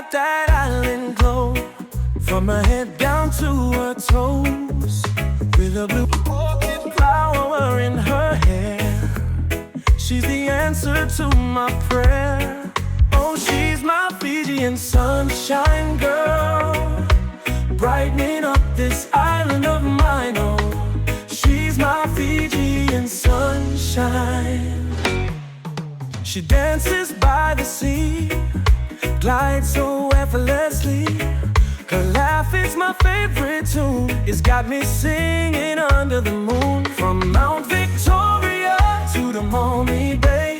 got that island glow, from her head down to her toes, with a blue orchid flower in her hair. She's the answer to my prayer. Oh, she's my Fijian sunshine girl, brightening up this island of mine. Oh, she's my Fijian sunshine. She dances by the sea, glides so effortlessly. Her laugh is my favorite tune, it's got me singing under the moon. From Mount Victoria to the Maumee Bay,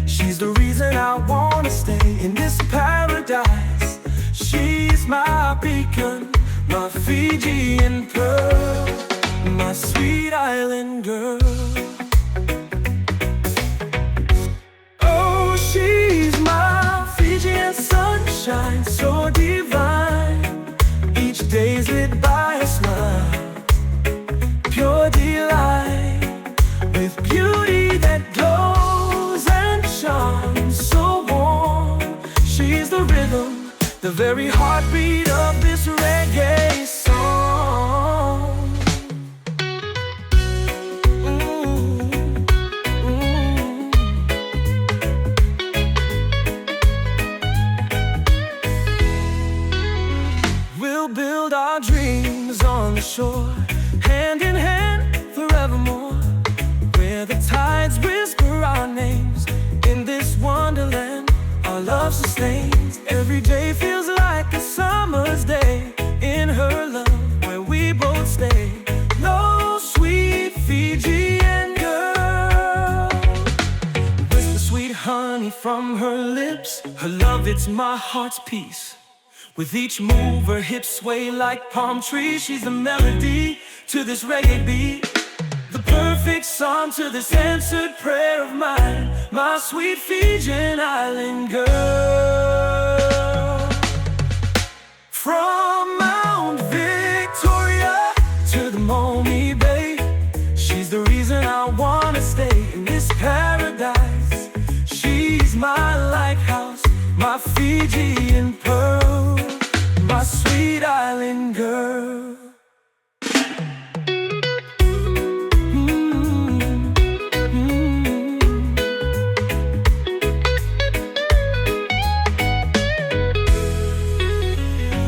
she's the reason I wanna stay in this paradise. She's my beacon, my Fijian pearl, my sweet island girl. Oh, she's my Fijian sunshine, so divine. Each day's lit by a smile, pure delight, with beauty that glows and charms so warm. She's the rhythm, the very heartbeat of this reggae song. We'll build our dreams on the shore, hand in hand forevermore, where the tides whisper our names. In this wonderland our love sustains. Every day feels like a summer's day in her love, where we both stay. No sweet Fijian girl, whisper sweet honey from her lips. Her love, it's my heart's peace. With each move her hips sway like palm trees. She's the melody to this reggae beat, the perfect song to this answered prayer of mine. My sweet Fijian island girl. From Mount Victoria to the Maumee Bay, she's the reason I wanna stay in this paradise. She's my lighthouse, my Fijian pearl, my sweet island girl.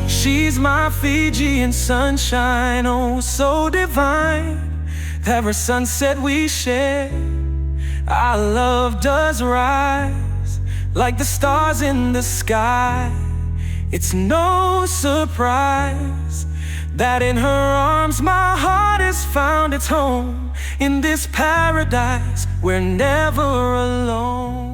She's my Fijian sunshine, oh so divine, that her sunset we share. Our love does rise like the stars in the sky. It's no surprise that in her arms my heart has found its home. In this paradise we're never alone.